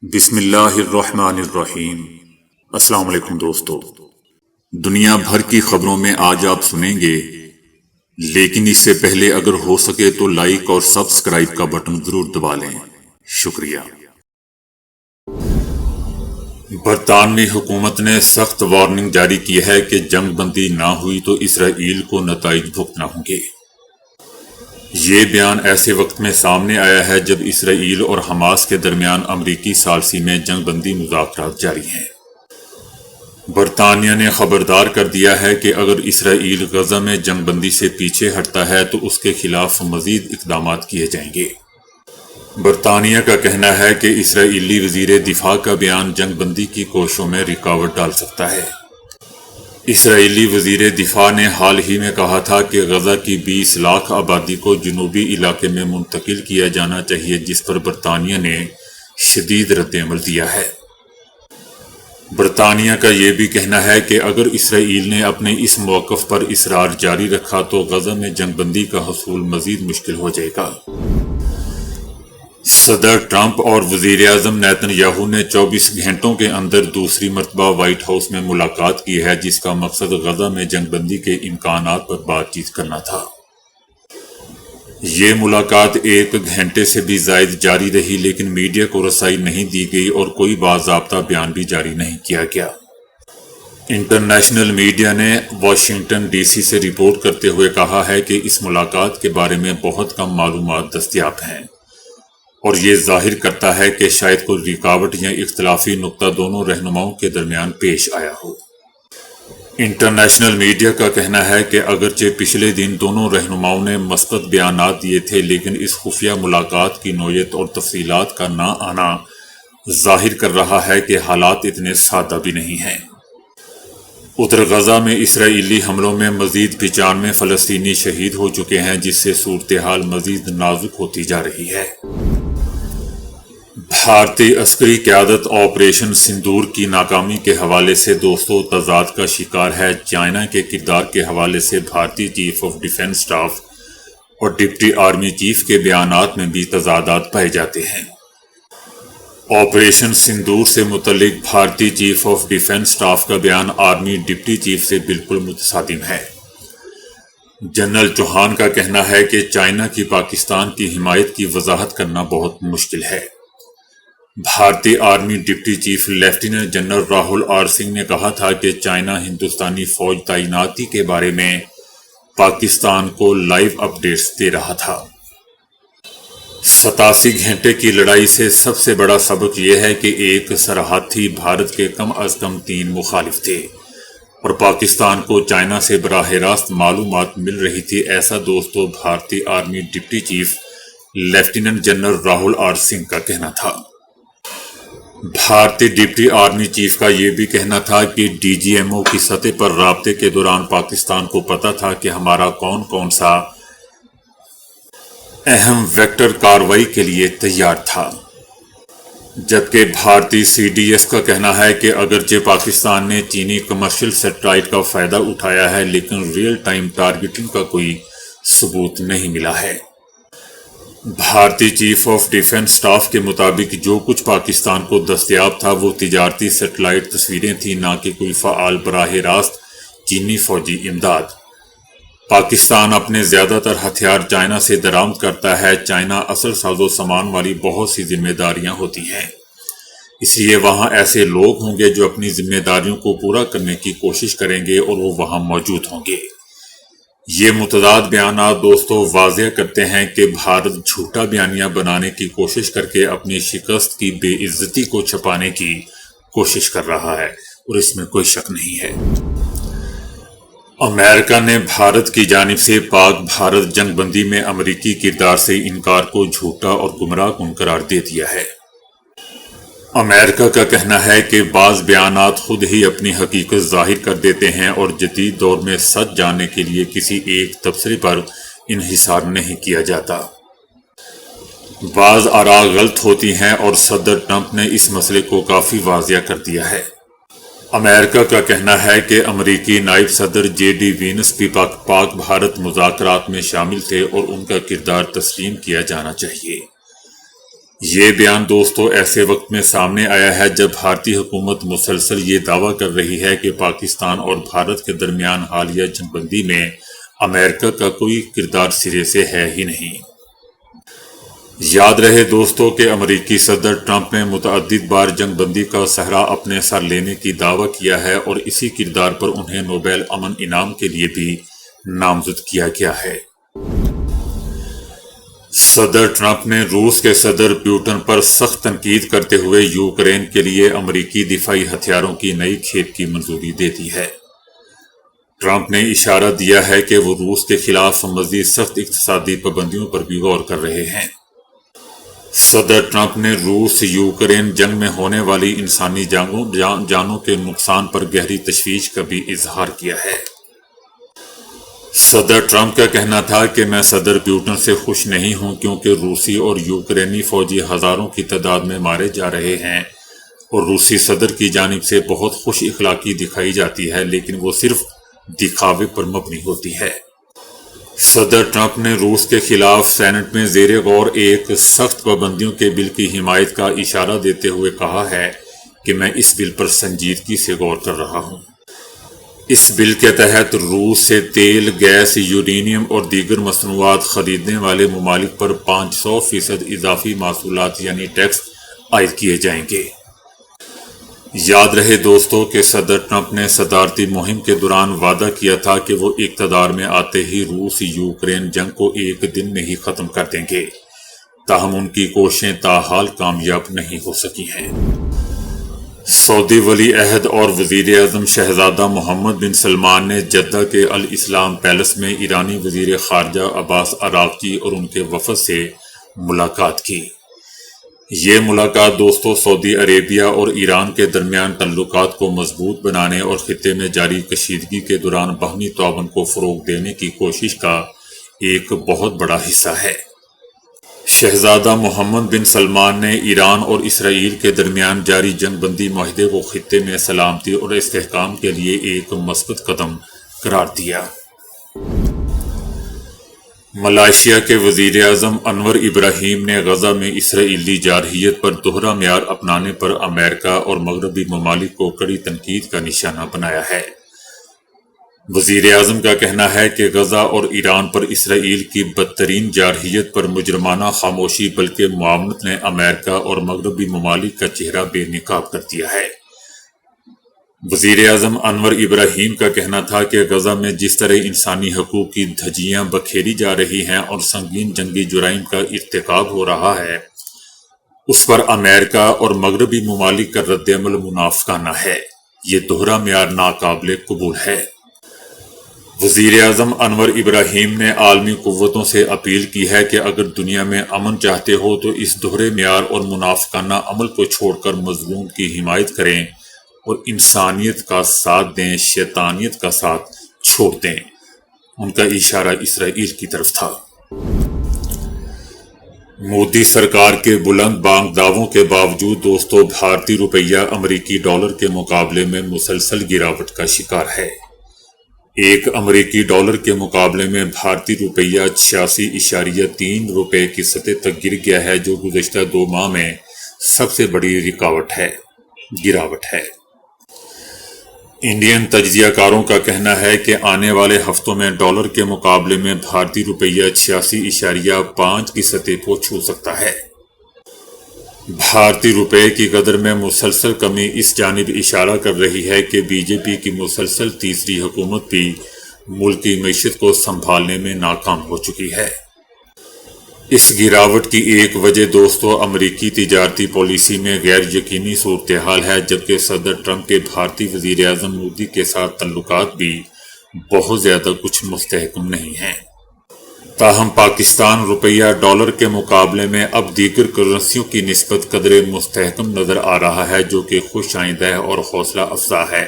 بسم اللہ الرحمن الرحیم۔ السلام علیکم دوستو، دنیا بھر کی خبروں میں آج آپ سنیں گے، لیکن اس سے پہلے اگر ہو سکے تو لائک اور سبسکرائب کا بٹن ضرور دبا لیں۔ شکریہ۔ برطانوی حکومت نے سخت وارننگ جاری کی ہے کہ جنگ بندی نہ ہوئی تو اسرائیل کو نتائج بھگتنا ہوں گے۔ یہ بیان ایسے وقت میں سامنے آیا ہے جب اسرائیل اور حماس کے درمیان امریکی ثالثی میں جنگ بندی مذاکرات جاری ہیں۔ برطانیہ نے خبردار کر دیا ہے کہ اگر اسرائیل غزہ میں جنگ بندی سے پیچھے ہٹتا ہے تو اس کے خلاف مزید اقدامات کیے جائیں گے۔ برطانیہ کا کہنا ہے کہ اسرائیلی وزیر دفاع کا بیان جنگ بندی کی کوششوں میں رکاوٹ ڈال سکتا ہے۔ اسرائیلی وزیر دفاع نے حال ہی میں کہا تھا کہ غزہ کی 20 لاکھ آبادی کو جنوبی علاقے میں منتقل کیا جانا چاہیے، جس پر برطانیہ نے شدید رد عمل دیا ہے۔ برطانیہ کا یہ بھی کہنا ہے کہ اگر اسرائیل نے اپنے اس موقف پر اصرار جاری رکھا تو غزہ میں جنگ بندی کا حصول مزید مشکل ہو جائے گا۔ صدر ٹرمپ اور وزیر اعظم نیتن یاہو نے 24 گھنٹوں کے اندر دوسری مرتبہ وائٹ ہاؤس میں ملاقات کی ہے، جس کا مقصد غزہ میں جنگ بندی کے امکانات پر بات چیت کرنا تھا۔ یہ ملاقات 1 گھنٹے سے بھی زائد جاری رہی، لیکن میڈیا کو رسائی نہیں دی گئی اور کوئی باضابطہ بیان بھی جاری نہیں کیا گیا۔ انٹرنیشنل میڈیا نے واشنگٹن ڈی سی سے رپورٹ کرتے ہوئے کہا ہے کہ اس ملاقات کے بارے میں بہت کم معلومات دستیاب ہیں اور یہ ظاہر کرتا ہے کہ شاید کوئی رکاوٹ یا اختلافی نقطہ دونوں رہنماؤں کے درمیان پیش آیا ہو۔ انٹرنیشنل میڈیا کا کہنا ہے کہ اگرچہ پچھلے دن دونوں رہنماؤں نے مثبت بیانات دیے تھے، لیکن اس خفیہ ملاقات کی نوعیت اور تفصیلات کا نہ آنا ظاہر کر رہا ہے کہ حالات اتنے سادہ بھی نہیں ہیں۔ ادھر غزہ میں اسرائیلی حملوں میں مزید 95 فلسطینی شہید ہو چکے ہیں، جس سے صورتحال مزید نازک ہوتی جا رہی ہے۔ بھارتی عسکری قیادت آپریشن سندور کی ناکامی کے حوالے سے دوستوں تضاد کا شکار ہے۔ چائنا کے کردار کے حوالے سے بھارتی چیف آف ڈیفنس اسٹاف اور ڈپٹی آرمی چیف کے بیانات میں بھی تضادات پائے جاتے ہیں۔ آپریشن سندور سے متعلق بھارتی چیف آف ڈیفنس اسٹاف کا بیان آرمی ڈپٹی چیف سے بالکل متصادم ہے۔ جنرل چوہان کا کہنا ہے کہ چائنا کی پاکستان کی حمایت کی وضاحت کرنا بہت مشکل ہے۔ بھارتی army deputy chief lieutenant general Rahul R Singh نے کہا تھا کہ چائنا ہندوستانی فوج تعیناتی کے بارے میں پاکستان کو لائیو اپڈیٹس دے رہا تھا۔ 87 گھنٹے کی لڑائی سے سب سے بڑا سبق یہ ہے کہ ایک سرحدی بھارت کے کم از کم 3 مخالف تھے اور پاکستان کو چائنا سے براہ راست معلومات مل رہی تھی، ایسا دوستو بھارتی army deputy chief lieutenant general Rahul R Singh کا کہنا تھا۔ بھارتی ڈپٹی آرمی چیف کا یہ بھی کہنا تھا کہ ڈی جی ایم او کی سطح پر رابطے کے دوران پاکستان کو پتا تھا کہ ہمارا کون سا اہم ویکٹر کارروائی کے لیے تیار تھا، جبکہ بھارتی سی ڈی ایس کا کہنا ہے کہ اگرچہ پاکستان نے چینی کمرشل سیٹلائٹ کا فائدہ اٹھایا ہے، لیکن ریئل ٹائم ٹارگیٹنگ کا کوئی ثبوت نہیں ملا ہے۔ بھارتی چیف آف ڈیفنس اسٹاف کے مطابق جو کچھ پاکستان کو دستیاب تھا وہ تجارتی سیٹلائٹ تصویریں تھیں، نہ کہ کوئی فعال براہ راست چینی فوجی امداد۔ پاکستان اپنے زیادہ تر ہتھیار چائنا سے درآمد کرتا ہے۔ چائنا اصل ساز و سامان والی بہت سی ذمہ داریاں ہوتی ہیں، اس لیے وہاں ایسے لوگ ہوں گے جو اپنی ذمہ داریوں کو پورا کرنے کی کوشش کریں گے اور وہ وہاں موجود ہوں گے۔ یہ متضاد بیانات دوستوں واضح کرتے ہیں کہ بھارت جھوٹا بیانیہ بنانے کی کوشش کر کے اپنی شکست کی بے عزتی کو چھپانے کی کوشش کر رہا ہے، اور اس میں کوئی شک نہیں ہے۔ امریکہ نے بھارت کی جانب سے پاک بھارت جنگ بندی میں امریکی کردار سے انکار کو جھوٹا اور گمراہ کن قرار دے دیا ہے۔ امریکہ کا کہنا ہے کہ بعض بیانات خود ہی اپنی حقیقت ظاہر کر دیتے ہیں اور جدید دور میں سچ جاننے کے لیے کسی ایک تبصرے پر انحصار نہیں کیا جاتا۔ بعض آراء غلط ہوتی ہیں اور صدر ٹرمپ نے اس مسئلے کو کافی واضح کر دیا ہے۔ امریکہ کا کہنا ہے کہ امریکی نائب صدر جے ڈی وینس بھی پاک بھارت مذاکرات میں شامل تھے اور ان کا کردار تسلیم کیا جانا چاہیے۔ یہ بیان دوستو ایسے وقت میں سامنے آیا ہے جب بھارتی حکومت مسلسل یہ دعویٰ کر رہی ہے کہ پاکستان اور بھارت کے درمیان حالیہ جنگ بندی میں امریکہ کا کوئی کردار سرے سے ہے ہی نہیں۔ یاد رہے دوستو کہ امریکی صدر ٹرمپ نے متعدد بار جنگ بندی کا صحرا اپنے سر لینے کی دعویٰ کیا ہے اور اسی کردار پر انہیں نوبل امن انعام کے لیے بھی نامزد کیا گیا ہے۔ صدر ٹرمپ نے روس کے صدر پیوٹن پر سخت تنقید کرتے ہوئے یوکرین کے لیے امریکی دفاعی ہتھیاروں کی نئی کھیپ کی منظوری دے دی ہے۔ ٹرمپ نے اشارہ دیا ہے کہ وہ روس کے خلاف مزید سخت اقتصادی پابندیوں پر بھی غور کر رہے ہیں۔ صدر ٹرمپ نے روس یوکرین جنگ میں ہونے والی انسانی جانوں کے نقصان پر گہری تشویش کا بھی اظہار کیا ہے۔ صدر ٹرمپ کا کہنا تھا کہ میں صدر پیوٹن سے خوش نہیں ہوں کیونکہ روسی اور یوکرینی فوجی ہزاروں کی تعداد میں مارے جا رہے ہیں اور روسی صدر کی جانب سے بہت خوش اخلاقی دکھائی جاتی ہے لیکن وہ صرف دکھاوے پر مبنی ہوتی ہے۔ صدر ٹرمپ نے روس کے خلاف سینٹ میں زیر غور ایک سخت پابندیوں کے بل کی حمایت کا اشارہ دیتے ہوئے کہا ہے کہ میں اس بل پر سنجیدگی سے غور کر رہا ہوں۔ اس بل کے تحت روس سے تیل، گیس، یورینیم اور دیگر مصنوعات خریدنے والے ممالک پر 500% اضافی محصولات یعنی ٹیکس عائد کیے جائیں گے۔ یاد رہے دوستو کہ صدر ٹرمپ نے صدارتی مہم کے دوران وعدہ کیا تھا کہ وہ اقتدار میں آتے ہی روس یوکرین جنگ کو ایک دن میں ہی ختم کر دیں گے، تاہم ان کی کوششیں تاحال کامیاب نہیں ہو سکی ہیں۔ سعودی ولی عہد اور وزیر اعظم شہزادہ محمد بن سلمان نے جدہ کے الاسلام پیلس میں ایرانی وزیر خارجہ عباس عراقچی اور ان کے وفد سے ملاقات کی۔ یہ ملاقات دوستو سعودی عربیہ اور ایران کے درمیان تعلقات کو مضبوط بنانے اور خطے میں جاری کشیدگی کے دوران باہمی تعاون کو فروغ دینے کی کوشش کا ایک بہت بڑا حصہ ہے۔ شہزادہ محمد بن سلمان نے ایران اور اسرائیل کے درمیان جاری جنگ بندی معاہدے کو خطے میں سلامتی اور استحکام کے لیے ایک مثبت قدم قرار دیا۔ ملائیشیا کے وزیر اعظم انور ابراہیم نے غزہ میں اسرائیلی جارحیت پر دوہرا معیار اپنانے پر امریکہ اور مغربی ممالک کو کڑی تنقید کا نشانہ بنایا ہے۔ وزیر اعظم کا کہنا ہے کہ غزہ اور ایران پر اسرائیل کی بدترین جارحیت پر مجرمانہ خاموشی بلکہ معاونت نے امریکہ اور مغربی ممالک کا چہرہ بے نقاب کر دیا ہے۔ وزیر اعظم انور ابراہیم کا کہنا تھا کہ غزہ میں جس طرح انسانی حقوق کی دھجیاں بکھیری جا رہی ہیں اور سنگین جنگی جرائم کا ارتکاب ہو رہا ہے، اس پر امریکہ اور مغربی ممالک کا رد عمل منافقانہ ہے۔ یہ دوہرا معیار ناقابل قبول ہے۔ وزیر اعظم انور ابراہیم نے عالمی قوتوں سے اپیل کی ہے کہ اگر دنیا میں امن چاہتے ہو تو اس دوہرے معیار اور منافقانہ عمل کو چھوڑ کر مظلوم کی حمایت کریں اور انسانیت کا ساتھ دیں، شیطانیت کا ساتھ چھوڑ دیں۔ ان کا اشارہ اسرائیل کی طرف تھا۔ مودی سرکار کے بلند بانگ دعووں کے باوجود دوستو بھارتی روپیہ امریکی ڈالر کے مقابلے میں مسلسل گراوٹ کا شکار ہے۔ ایک امریکی ڈالر کے مقابلے میں بھارتی روپیہ 86.3 روپے کی سطح تک گر گیا ہے، جو گزشتہ 2 ماہ میں سب سے بڑی گراوٹ ہے۔ انڈین تجزیہ کاروں کا کہنا ہے کہ آنے والے ہفتوں میں ڈالر کے مقابلے میں بھارتی روپیہ 86.5 کی سطح کو چھو سکتا ہے۔ بھارتی روپے کی قدر میں مسلسل کمی اس جانب اشارہ کر رہی ہے کہ بی جے پی کی مسلسل تیسری حکومت بھی ملک کی معیشت کو سنبھالنے میں ناکام ہو چکی ہے۔ اس گراوٹ کی ایک وجہ دوستو امریکی تجارتی پالیسی میں غیر یقینی صورتحال ہے، جبکہ صدر ٹرمپ کے بھارتی وزیر اعظم مودی کے ساتھ تعلقات بھی بہت زیادہ کچھ مستحکم نہیں ہیں۔ تاہم پاکستان روپیہ ڈالر کے مقابلے میں اب دیگر کرنسیوں کی نسبت قدرے مستحکم نظر آ رہا ہے، جو کہ خوش آئندہ اور حوصلہ افزا ہے۔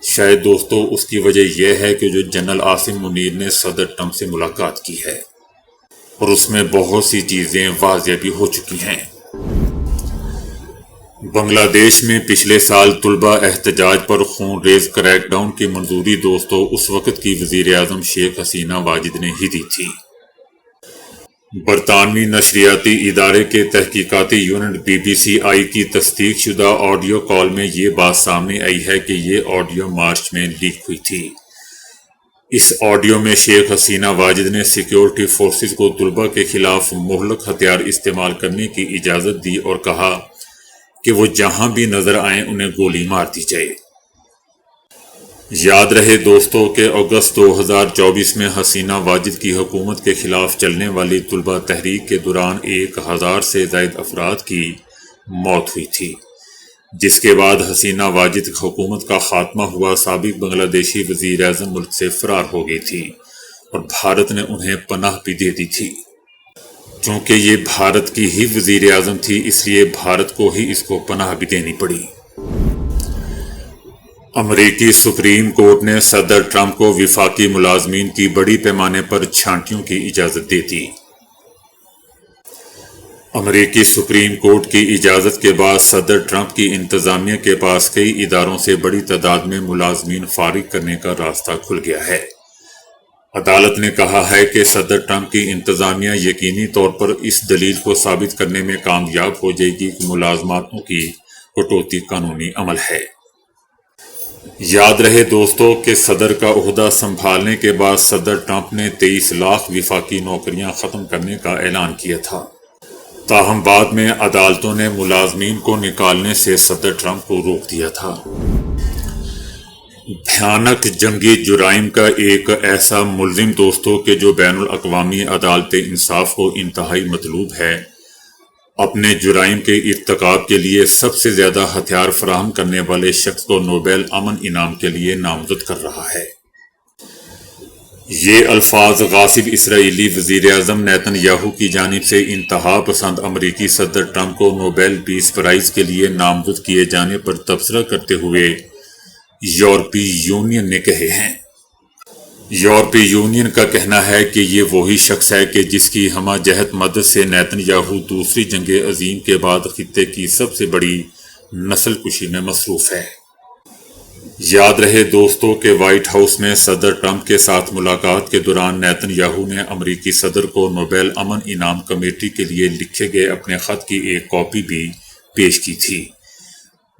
شاید دوستو اس کی وجہ یہ ہے کہ جو جنرل عاصم منیر نے صدر ٹرمپ سے ملاقات کی ہے اور اس میں بہت سی چیزیں واضح بھی ہو چکی ہیں۔ بنگلہ دیش میں پچھلے سال طلبہ احتجاج پر خون ریز کریک ڈاؤن کی منظوری دوستو اس وقت کی وزیر اعظم شیخ حسینہ واجد نے ہی دی تھی۔ برطانوی نشریاتی ادارے کے تحقیقاتی یونٹ BBC کی تصدیق شدہ آڈیو کال میں یہ بات سامنے آئی ہے کہ یہ آڈیو مارچ میں لیک ہوئی تھی۔ اس آڈیو میں شیخ حسینہ واجد نے سیکیورٹی فورسز کو طلبہ کے خلاف مہلک ہتھیار استعمال کرنے کی اجازت دی اور کہا کہ وہ جہاں بھی نظر آئیں انہیں گولی مار دی جائے۔ یاد رہے دوستو کہ اگست 2024 میں حسینہ واجد کی حکومت کے خلاف چلنے والی طلبہ تحریک کے دوران 1000 سے زائد افراد کی موت ہوئی تھی، جس کے بعد حسینہ واجد حکومت کا خاتمہ ہوا۔ سابق بنگلہ دیشی وزیر اعظم ملک سے فرار ہو گئی تھی اور بھارت نے انہیں پناہ بھی دے دی تھی۔ چونکہ یہ بھارت کی ہی وزیر اعظم تھی، اس لیے بھارت کو ہی اس کو پناہ بھی دینی پڑی۔ امریکی سپریم کورٹ نے صدر ٹرمپ کو وفاقی ملازمین کی بڑی پیمانے پر چھانٹیوں کی اجازت دے دی۔ امریکی سپریم کورٹ کی اجازت کے بعد صدر ٹرمپ کی انتظامیہ کے پاس کئی اداروں سے بڑی تعداد میں ملازمین فارغ کرنے کا راستہ کھل گیا ہے۔ عدالت نے کہا ہے کہ صدر ٹرمپ کی انتظامیہ یقینی طور پر اس دلیل کو ثابت کرنے میں کامیاب ہو جائے گی کہ ملازمتوں کی کٹوتی قانونی عمل ہے۔ یاد رہے دوستو کہ صدر کا عہدہ سنبھالنے کے بعد صدر ٹرمپ نے 23 لاکھ وفاقی نوکریاں ختم کرنے کا اعلان کیا تھا، تاہم بعد میں عدالتوں نے ملازمین کو نکالنے سے صدر ٹرمپ کو روک دیا تھا۔ بھیانک جنگی جرائم کا ایک ایسا ملزم دوستو کہ جو بین الاقوامی عدالت انصاف کو انتہائی مطلوب ہے، اپنے جرائم کے ارتکاب کے لیے سب سے زیادہ ہتھیار فراہم کرنے والے شخص کو نوبیل امن انعام کے لیے نامزد کر رہا ہے۔ یہ الفاظ غاصب اسرائیلی وزیر اعظم نیتن یاہو کی جانب سے انتہا پسند امریکی صدر ٹرمپ کو نوبیل پیس پرائز کے لیے نامزد کیے جانے پر تبصرہ کرتے ہوئے یورپی یونین نے کہے ہیں۔ یورپی یونین کا کہنا ہے کہ یہ وہی شخص ہے کہ جس کی ہمہ جہت مدد سے نیتن یاہو دوسری جنگ عظیم کے بعد خطے کی سب سے بڑی نسل کشی میں مصروف ہے۔ یاد رہے دوستو کہ وائٹ ہاؤس میں صدر ٹرمپ کے ساتھ ملاقات کے دوران نیتن یاہو نے امریکی صدر کو نوبیل امن انعام کمیٹی کے لیے لکھے گئے اپنے خط کی ایک کاپی بھی پیش کی تھی،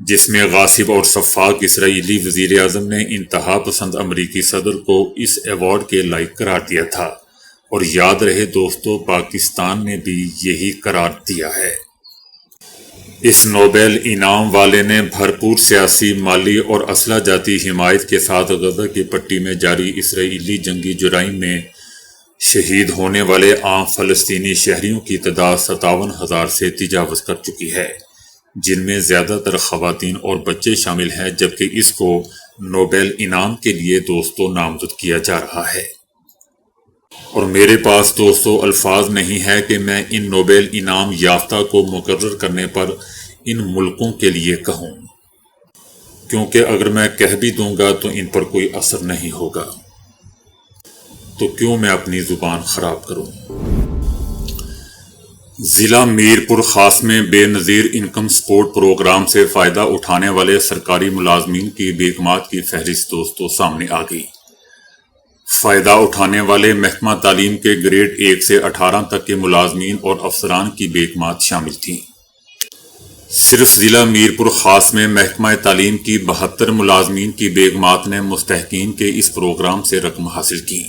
جس میں غاصب اور شفاق اسرائیلی وزیر اعظم نے انتہا پسند امریکی صدر کو اس ایوارڈ کے لائق قرار دیا تھا، اور یاد رہے دوستو پاکستان نے بھی یہی قرار دیا ہے۔ اس نوبیل انعام والے نے بھرپور سیاسی، مالی اور اسلحہ جاتی حمایت کے ساتھ غزہ کی پٹی میں جاری اسرائیلی جنگی جرائم میں شہید ہونے والے عام فلسطینی شہریوں کی تعداد 57,000 سے تجاوز کر چکی ہے، جن میں زیادہ تر خواتین اور بچے شامل ہیں، جبکہ اس کو نوبیل انعام کے لیے دوستو نامزد کیا جا رہا ہے۔ اور میرے پاس دوستو الفاظ نہیں ہے کہ میں ان نوبیل انعام یافتہ کو مقرر کرنے پر ان ملکوں کے لیے کہوں، کیونکہ اگر میں کہہ بھی دوں گا تو ان پر کوئی اثر نہیں ہوگا، تو کیوں میں اپنی زبان خراب کروں۔ ضلع میر پور خاص میں بے نظیر انکم سپورٹ پروگرام سے فائدہ اٹھانے والے سرکاری ملازمین کی بیکمات کی فہرست دوستو سامنے آ گئی۔ فائدہ اٹھانے والے محکمہ تعلیم کے گریڈ 1 سے 18 تک کے ملازمین اور افسران کی بیکمات شامل تھیں۔ صرف ضلع میر پور خاص میں محکمہ تعلیم کی 72 ملازمین کی بیکمات نے مستحقین کے اس پروگرام سے رقم حاصل کی۔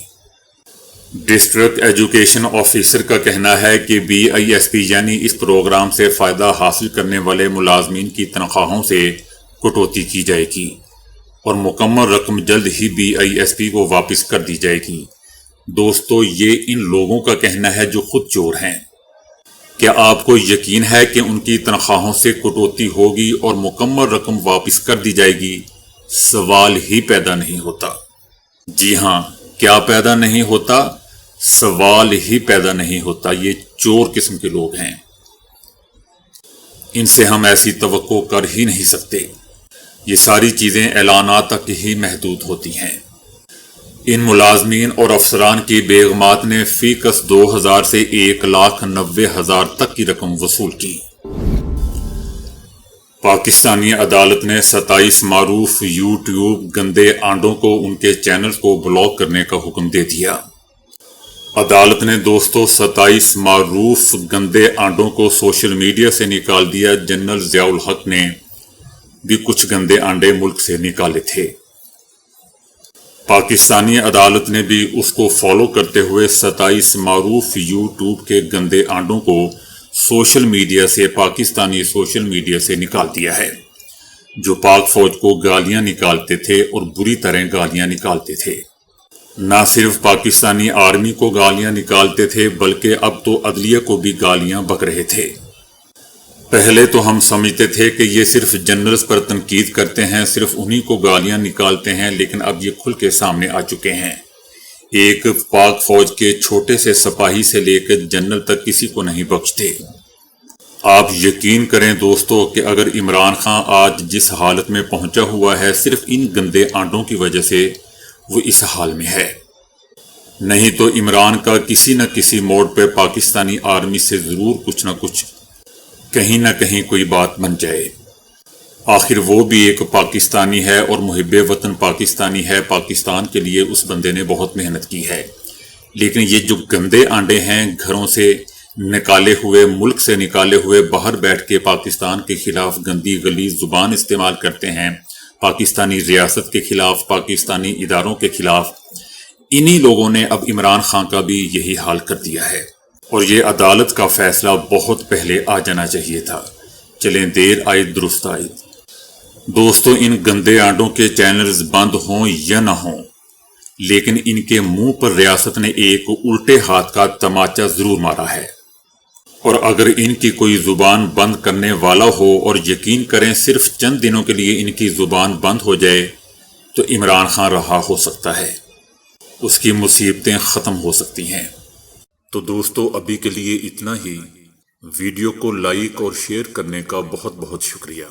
ڈسٹرکٹ ایجوکیشن آفیسر کا کہنا ہے کہ BISP یعنی اس پروگرام سے فائدہ حاصل کرنے والے ملازمین کی تنخواہوں سے کٹوتی کی جائے گی اور مکمل رقم جلد ہی BISP کو واپس کر دی جائے گی۔ دوستو یہ ان لوگوں کا کہنا ہے جو خود چور ہیں۔ کیا آپ کو یقین ہے کہ ان کی تنخواہوں سے کٹوتی ہوگی اور مکمل رقم واپس کر دی جائے گی؟ سوال ہی پیدا نہیں ہوتا۔ جی ہاں، کیا پیدا نہیں ہوتا؟ سوال ہی پیدا نہیں ہوتا۔ یہ چور قسم کے لوگ ہیں، ان سے ہم ایسی توقع کر ہی نہیں سکتے۔ یہ ساری چیزیں اعلانات تک ہی محدود ہوتی ہیں۔ ان ملازمین اور افسران کی بیگمات نے فی کس 2,000 سے 1,90,000 تک کی رقم وصول کی۔ پاکستانی عدالت نے 27 معروف یوٹیوب گندے آنڈوں کو ان کے چینل کو بلاک کرنے کا حکم دے دیا۔ عدالت نے دوستو 27 معروف گندے آنڈوں کو سوشل میڈیا سے نکال دیا۔ جنرل ضیاء الحق نے بھی کچھ گندے آنڈے ملک سے نکالے تھے۔ پاکستانی عدالت نے بھی اس کو فالو کرتے ہوئے 27 معروف یوٹیوب کے گندے آنڈوں کو پاکستانی سوشل میڈیا سے نکال دیا ہے، جو پاک فوج کو گالیاں نکالتے تھے اور بری طرح گالیاں نکالتے تھے۔ نہ صرف پاکستانی آرمی کو گالیاں نکالتے تھے بلکہ اب تو عدلیہ کو بھی گالیاں بک رہے تھے۔ پہلے تو ہم سمجھتے تھے کہ یہ صرف جنرلز پر تنقید کرتے ہیں، صرف انہی کو گالیاں نکالتے ہیں، لیکن اب یہ کھل کے سامنے آ چکے ہیں۔ ایک پاک فوج کے چھوٹے سے سپاہی سے لے کر جنرل تک کسی کو نہیں بخشتے۔ آپ یقین کریں دوستو کہ اگر عمران خان آج جس حالت میں پہنچا ہوا ہے صرف ان گندے آنڈوں کی وجہ سے وہ اس حال میں ہے، نہیں تو عمران کا کسی نہ کسی موڑ پہ پاکستانی آرمی سے ضرور کچھ نہ کچھ کہیں نہ کہیں کوئی بات بن جائے۔ آخر وہ بھی ایک پاکستانی ہے اور محب وطن پاکستانی ہے۔ پاکستان کے لیے اس بندے نے بہت محنت کی ہے، لیکن یہ جو گندے آنڈے ہیں گھروں سے نکالے ہوئے، ملک سے نکالے ہوئے، باہر بیٹھ کے پاکستان کے خلاف گندی غلیظ زبان استعمال کرتے ہیں، پاکستانی ریاست کے خلاف، پاکستانی اداروں کے خلاف، انہی لوگوں نے اب عمران خان کا بھی یہی حال کر دیا ہے۔ اور یہ عدالت کا فیصلہ بہت پہلے آ جانا چاہیے تھا۔ چلیں دیر آئی درست آئی۔ دوستو ان گندے آنڈوں کے چینلز بند ہوں یا نہ ہوں، لیکن ان کے منہ پر ریاست نے ایک الٹے ہاتھ کا تماچا ضرور مارا ہے۔ اور اگر ان کی کوئی زبان بند کرنے والا ہو، اور یقین کریں صرف چند دنوں کے لیے ان کی زبان بند ہو جائے تو عمران خان رہا ہو سکتا ہے، اس کی مصیبتیں ختم ہو سکتی ہیں۔ تو دوستو ابھی کے لیے اتنا ہی۔ ویڈیو کو لائک اور شیئر کرنے کا بہت بہت شکریہ۔